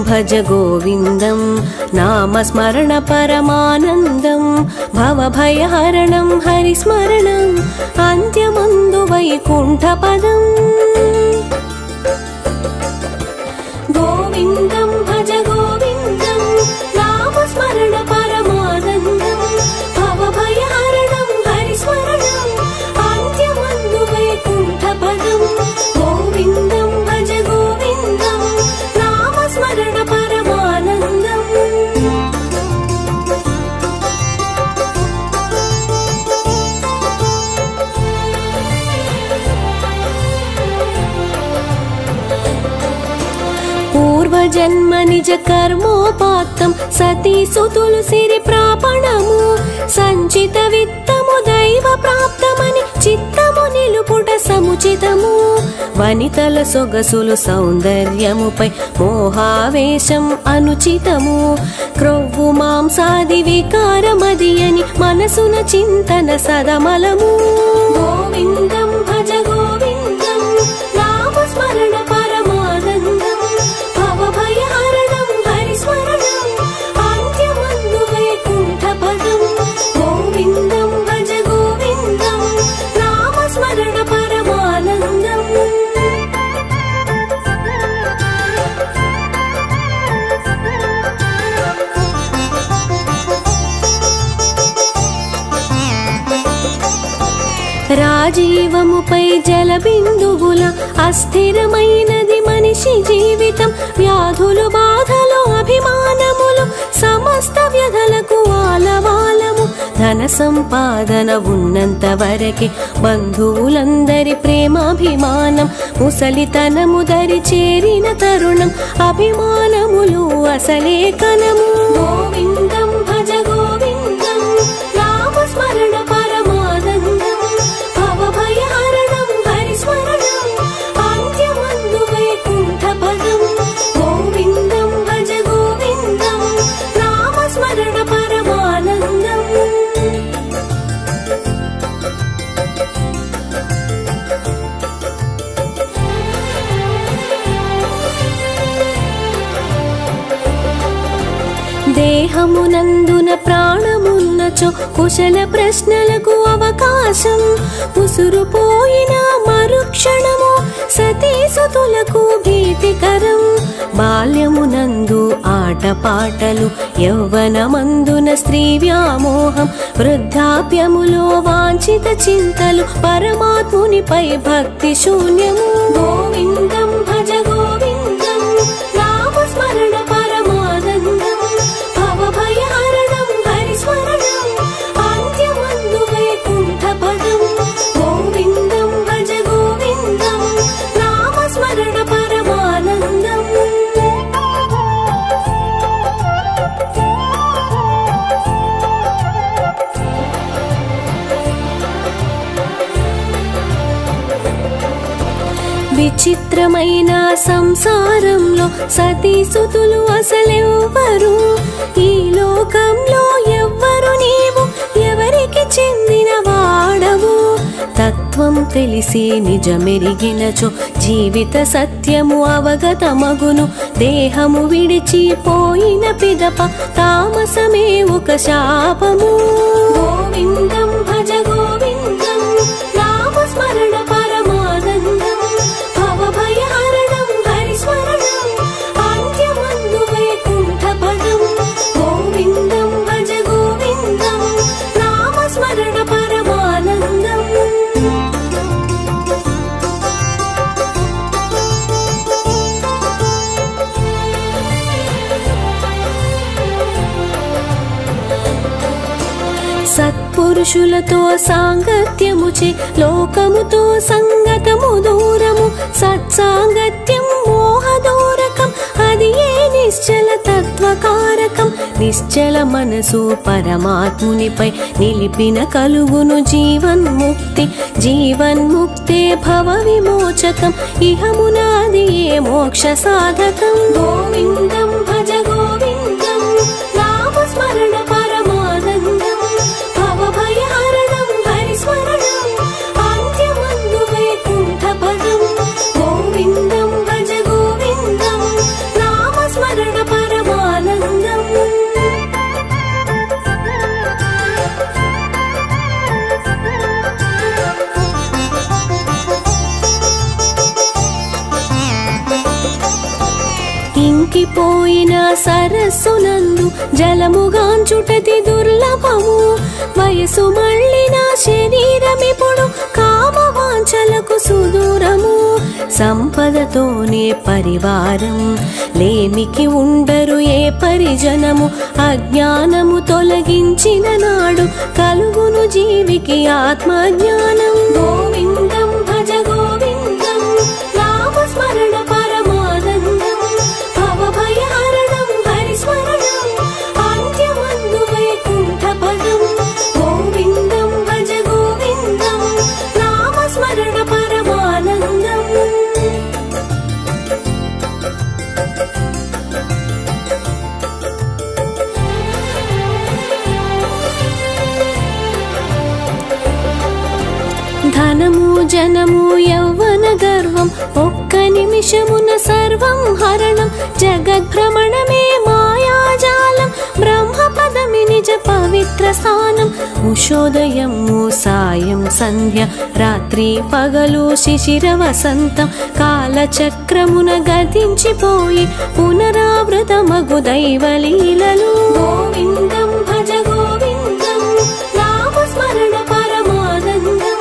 భజ గోవిందం నామస్మరణ పరమానందం భవభయహరణం హరిస్మరణం అంత్యమందు వైకుంఠ పదం గోవిందం భజ గోవిందం నామస్మరణ పరమానందం భవభయహరణం హరిస్మరణం అంత్యమందు వైకుంఠ పదం గోవిందం భజ గోవిందం నామస్మరణ పరమానందం పూర్వజన్మ నిజ కర్మోపాత్తం సతీసుతులు సిరి ప్రాపణము సంచిత విత్తము దైవ ప్రాప్తమని చిత్తము నిలుపుట సముచితము వనితల సొగసులు సౌందర్యముపై మోహావేశం అనుచితము క్రొవ్వు మాంసాది వికారమది అని మనసున చింతన సదమలము గోవిందం భజ గోవిందం నామస్మరణ పరమానందం భవభయహరణం హరిస్మరణం అంత్యమందు వైకుంఠ పదం గోవిందం భజ గోవిందం నామస్మరణ పరమానందం రాజీవముపై జలబిందువుల అస్థిరమైనది మనిషి జీవితం వ్యాధులు బాధలు అభిమానములు సమస్త వ్యధలకు ఆలవాలము ధన సంపాదన ఉన్నంత వరకే బంధువులందరి ప్రేమాభిమానం ముసలితనము దరి చేరిన తరుణం అభిమానములు అసలే కనము గోవిందం భజ గోవిందం నామస్మరణ పరమానందం భవభయహరణం హరిస్మరణం అంత్యమందు వైకుంఠ పదం గోవిందం భజ గోవిందం నామస్మరణ పరమానందం దేహమునందున ప్రాణమున్నచో కుశల ప్రశ్నలకు అవకాశం ఉసురుపోయిన మరుక్షణము సతీసుతులకు భీతికరం బాల్యమునందు ఆటపాటలు యౌవనమందున స్త్రీ వ్యామోహం వృద్ధాప్యములో వాంఛిత చింతలు పరమాత్మునిపై భక్తి శూన్యము గోవిందం భజ గోవిందం నామస్మరణ పరమానందం భవభయహరణం హరిస్మరణం అంత్యమందు వైకుంఠ పదం గోవిందం భజ గోవిందం నామస్మరణ పరమానందం విచిత్రమైన సంసారంలో సతీసుతులు అసలెవ్వరు ఈ లోకంలో ఎవ్వరు నీవు ఎవరికి చెందిన వాడవు తత్వం తెలిసి నిజమెరిగినచో జీవిత సత్యము అవగతమగును దేహము విడిచిపోయిన పిదప తామసమే ఒక శాపము గోవిందం భజ గోవిందం నామస్మరణ పరమానందం భవభయహరణం హరిస్మరణం అంత్యమందు వైకుంఠ పదం గోవిందం భజ గోవిందం నామస్మరణ పరమానందం సత్పురుషులతో సాంగత్యముచే లోకముతో సంగతము దూరము సత్సాంగత్యం మోహదూరకం అది ఏ నిశ్చల తత్వకారకం నిశ్చల మనసు పరమాత్మునిపై నిలిపిన కలుగును జీవన్ముక్తి జీవన్ముక్తే భవ విమోచకం ఇహమునాది ఏ మోక్ష సాధకం గోవిందం భజ గోవిందం నామస్మరణ పరమానందం భవభయహరణం హరిస్మరణం అంత్యమందు వైకుంఠ పదం గోవిందం భజ గోవిందం నామస్మరణ ఎండిపోయిన సరస్సునందు జలముగాంచుటతి దుర్లభము. వయసు మళ్ళిన శరీరమిప్పుడు కామవాంఛలకు సుదూరము. సంపదతోనే పరివారం లేమికి ఉండరు ఏ పరిజనము. అజ్ఞానము తొలగించిన నాడు కలుగును జీవికి ఆత్మజ్ఞానం. గోవిందం భజ గోవిందం నామస్మరణ పరమానందం. భవభయహరణం హరిస్మరణం అంత్యమందు వైకుంఠ పదం. గోవిందం భజ గోవిందం నామస్మరణ పరమానందం. ధనము జనము యౌవన గర్వం ఒక్క నిమిషమున సర్వం హరణం. జగద్భ్రమణమే మాయాజాలం బ్రహ్మపదమి నిజ పవిత్ర స్థానం. ఉషోదయము సాయం సంధ్య రాత్రి పగలు శిశిర వసంతం. కాలచక్రమున గతించిపోయి పునరావృతమగు దైవలీలలు. గోవిందం భజ గోవిందం నామస్మరణ పరమానందం.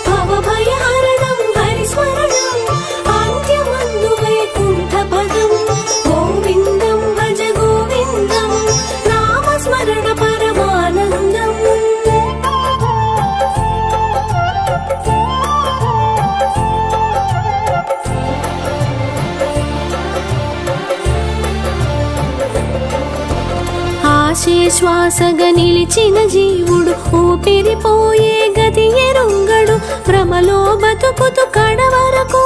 భవభయహరణం హరిస్మరణం అంత్యమందు వైకుంఠ పదం. గోవిందం భజ గోవిందం నామస్మరణ పరమానందం. ఆశే శ్వాసగా నిలిచిన జీవుడు ఊపిరిపోయే గతి ఎరుంగడు. భ్రమలో బతుకుతూ కడవరకు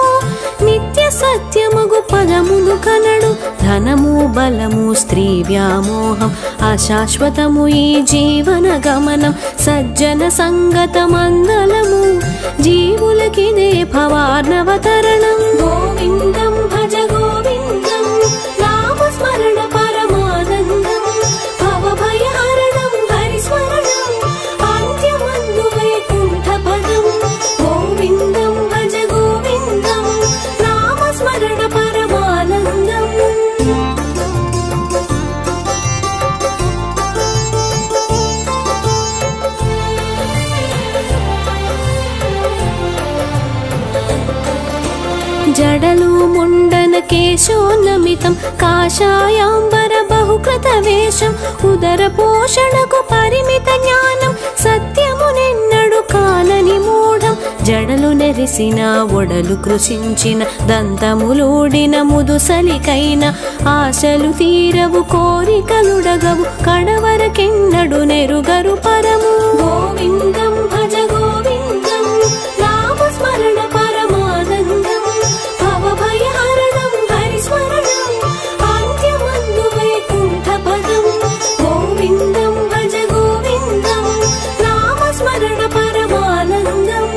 నిత్య సత్యమగు పదమును కనడు. ధనము బలము స్త్రీ వ్యామోహం అశాశ్వతము ఈ జీవన గమనం. సజ్జన సంగతమందలము జీవులకిదే భవార్ణవతరణం. గోవిందం భజ గోవిందం నామస్మరణ పరమానందం. భవభయహరణం హరిస్మరణం అంత్యమందు వైకుంఠ పదం. గోవిందం భజ గోవిందం నామస్మరణ పరమానందం. జడలు ముండన కేశోన్నమితం కాషాయాంబర బహుకృత వేషం. ఉదర పోషణకు పరిమిత జ్ఞానం సత్యమునెన్నడు కానని మూఢం. జడలు నెరిసిన ఒడలు కృషించిన దంతములూడిన ముదుసలికైన ఆశలు తీరవు కోరికలుడగవు కడవరకెన్నడు నెరుగరు పరము. గోవిందం భజ గోవిందం నామస్మరణ పరమానందం. భవభయహరణం హరిస్మరణం అంత్యమందు వైకుంఠ పదం. గోవిందం భజ గోవిందం నామస్మరణ పరమానందం.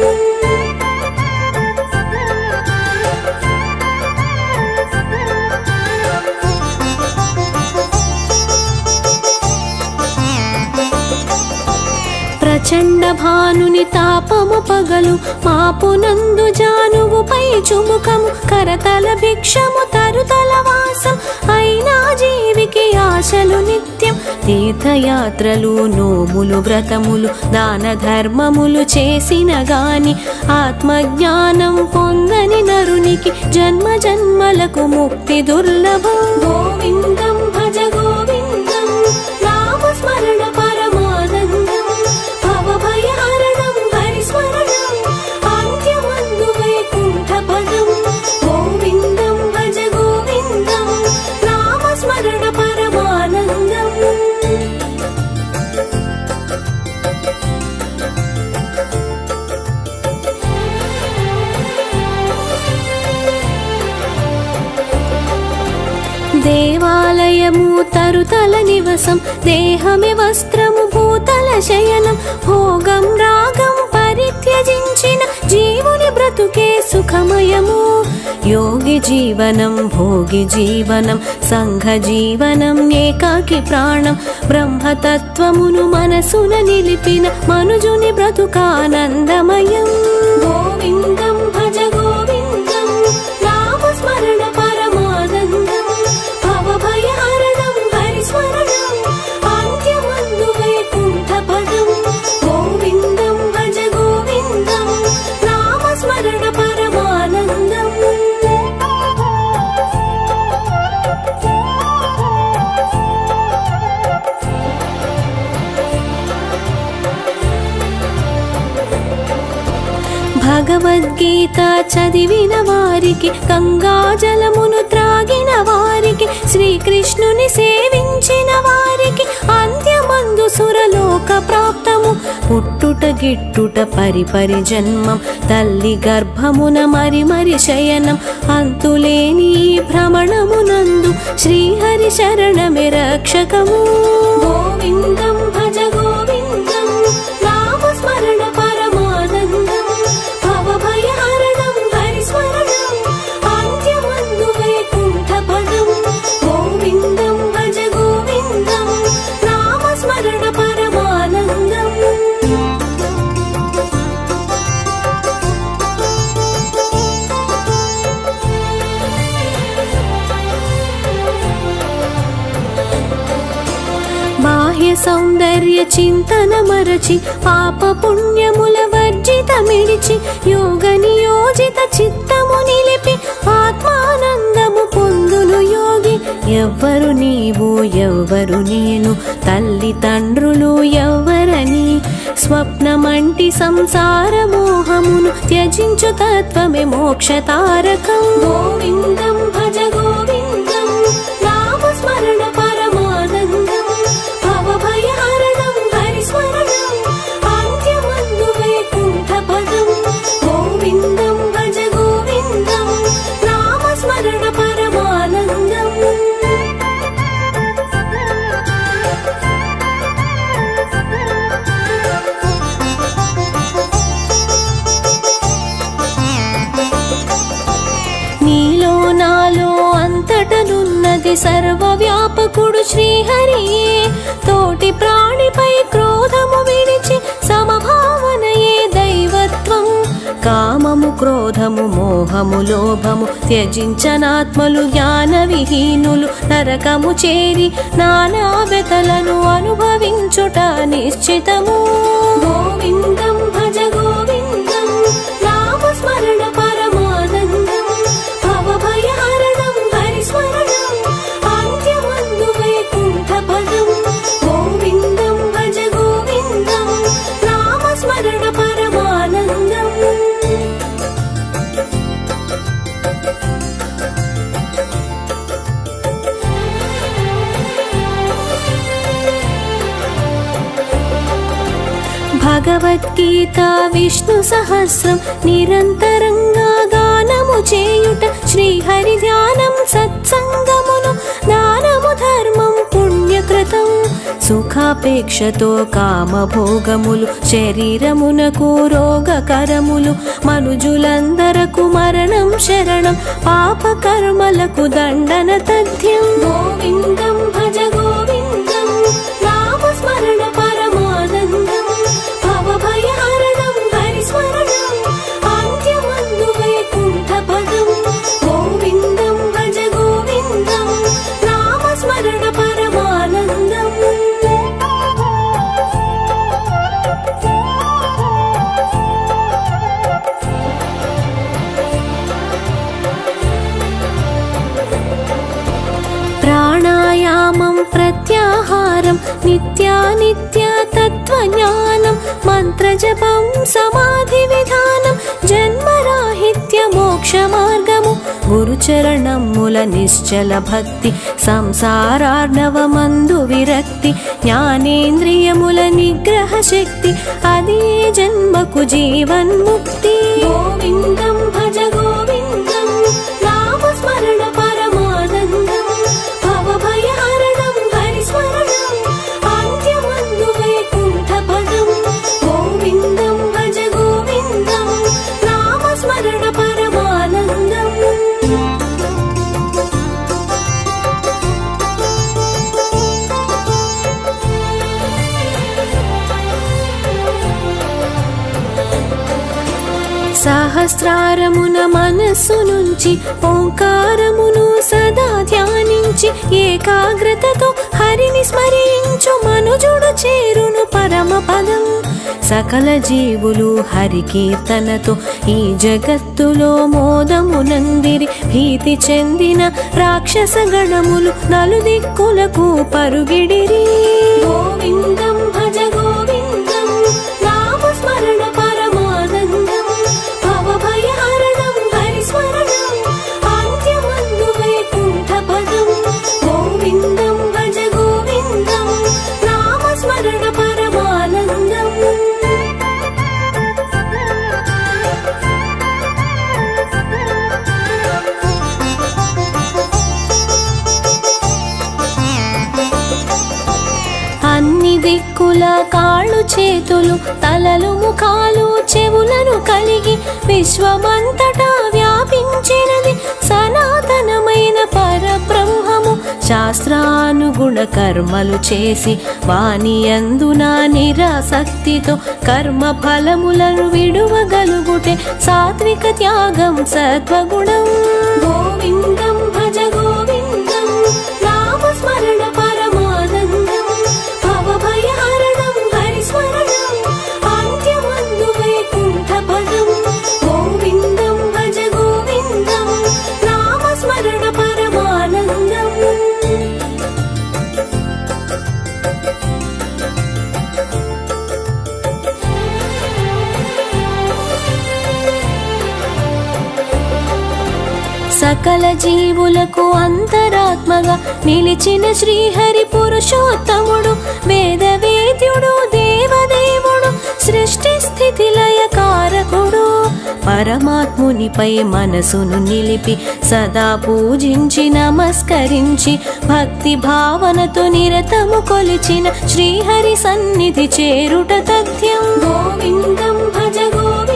ప్రచండ భానుని తాపము పగలు మాపునందు జానువుపై చుముకము. కరతల భిక్షము తరుతల వాసం అయినా జీవికి ఆశలు నిత్యం. తీర్థయాత్రలు నోములు వ్రతములు దాన ధర్మములు చేసిన గాని ఆత్మజ్ఞానం పొందని నరునికి జన్మ జన్మలకు ముక్తి దుర్లభం. గోవిందం భజ గోవిందం నామస్మరణ పరమానందం. భవభయహరణం హరిస్మరణం అంత్యమందు వైకుంఠ పదం. గోవిందం భజ గోవిందం నామస్మరణ పరమానందం. దేవాలయము తరుతల నివసం దేహమే వస్త్రము భూతల శయనం. భోగం రాగం పరిత్యజించిన జీవుని బ్రతుకే సుఖమయము. యోగి జీవనం భోగి జీవనం సంఘ జీవనం ఏకాకి ప్రాణం. బ్రహ్మతత్వమును మనసున నిలిపిన మనుజుని బ్రతుకానందమయం. గోవిందం భజ గోవిందం నామస్మరణ పరమానందం. భవభయ భగవద్గీత చదివిన వారికి, గంగాజలమును త్రాగిన వారికి, శ్రీకృష్ణుని సేవించిన వారికి అంత్యమందు సురలోక ప్రాప్తము. పుట్టుట గిట్టుట పరిపరి జన్మం, తల్లి గర్భమున మరి శయనం. అంతులేని భ్రమణమునందు శ్రీహరి శరణమే రక్షకము. గోవిందం భజ గోవిందం, నామస్మరణ పరమానందం. భవభయహరణం హరిస్మరణం, అంత్యమందు వైకుంఠ పదం. గోవిందం భజ గోవిందం, నామస్మరణ పరమానందం. బాహ్య సౌందర్య చింతన మరచి, పాప పుణ్యముల వర్జిత మిడిచి, యోగ నియోజిత చిత్తము నిలిపి, ఆత్మానందము పొందును యోగి. ఎవ్వరు నీవు ఎవ్వరు నేను, తల్లి తండ్రులు ఎవ్వరని, స్వప్నమంటి సంసార మోహమును త్యజించు తత్వమే మోక్ష తారకం. గోవిందం భజ గోవిందం, నామస్మరణ పరమానందం. భవభయహరణం హరిస్మరణం, అంత్యమందు వైకుంఠ పదం. గోవిందం భజ గోవిందం, నామస్మరణ పరమానందం. నీలో నాలో అంతటనున్నది సర్వవ్యాపకుడు శ్రీహరియే. తోటి ప్రాణిపై క్రోధము విడిచి, సమభావనయే దైవత్వం. కామము క్రోధము మోహము లోభము త్యజించనాత్మలు జ్ఞాన విహీనులు. నరకము చేరి నానా వ్యతలను అనుభవించుట నిశ్చితము. గోవిందం భజ గోవిందం, నామస్మరణ పరమానందం. భవభయహరణం హరిస్మరణం, అంత్యమందు వైకుంఠ పదం. గోవిందం భజ గోవిందం, నామస్మరణ పరమానందం. భగవద్గీత విష్ణు సహస్రం నిరంతరంగా గానము చేయుట, శ్రీహరి ధ్యానం సత్సంగమును, దానము ధర్మం పుణ్యకృతం. సుఖాపేక్షతో కామభోగములు శరీరమునకు రోగకరములు. మనుజులందరకు మరణం శరణం, పాపకర్మలకు దండన తథ్యం. గోవిందం భజ గోవిందం, నామస్మరణ పరమానందం. భవభయహరణం హరిస్మరణం, అంత్యమందు వైకుంఠ పదం. గోవిందం భజ గోవిందం, నామస్మరణ పరమానందం. ప్రాణాయామం ప్రత్యాహారం, నిత్యానిత్య తత్వజ్ఞానం. మంత్రజపం సమాధి విధానం, జన్మరాహిత్య మోక్ష మార్గము. గురుచరణముల నిశ్చల భక్తి, సంసారార్ణవమందు విరక్తి. జ్ఞానేంద్రియముల నిగ్రహ శక్తి, అదే జన్మకు జీవన్ముక్తి. గోవిందం భజ గోవిందం, నామస్మరణ పరమానందం. భవభయహరణం హరిస్మరణం, అంత్యమందు వైకుంఠ పదం. గోవిందం భజ గోవిందం, నామస్మరణ పరమానందం. సహస్రారమున మనస్సు నుంచి ఓంకారమును సదా ధ్యానించి, ఏకాగ్రతతో హరిని స్మరించు మనుజుడు చేరును పరమ పదం. సకల జీవులు హరి కీర్తనతో ఈ జగత్తులో మోదమునందిరి. భీతి చెందిన రాక్షస గణములు నలుదిక్కులకు పరుగిడిరి. గోవిందం భజ గోవిందం, నామస్మరణ పరమానందం. భవ దిక్కుల కాళ్ళు చేతులు తలలు ముఖాలు చెవులను కలిగి విశ్వమంతటా వ్యాపించినది సనాతనమైన పరబ్రహ్మము. శాస్త్రానుగుణ కర్మలు చేసి వాని అందున నిరాసక్తితో కర్మ ఫలములను విడువగలుగుటే సాత్విక త్యాగం సత్వగుణం. గోవిందం భజ గోవిందం నామస్మరణ పరమానందం భవభయహరణం హరిస్మరణం అంత్యమందు వైకుంఠ పదం. గోవిందం భజ గోవిందం నామస్మరణ పరమానందం. సకల జీవులకు అంతరాత్మగా నిలిచిన శ్రీహరి పురుషోత్తముడు వేదవేద్యుడు దేవదేవుడు సృష్టి స్థితి లయ కారకుడు. పరమాత్మునిపై మనసును నిలిపి సదా పూజించి నమస్కరించి భక్తి భావనతో నిరతము కొలిచిన శ్రీహరి సన్నిధి చేరుట తథ్యం. గోవిందం భజ గోవిందం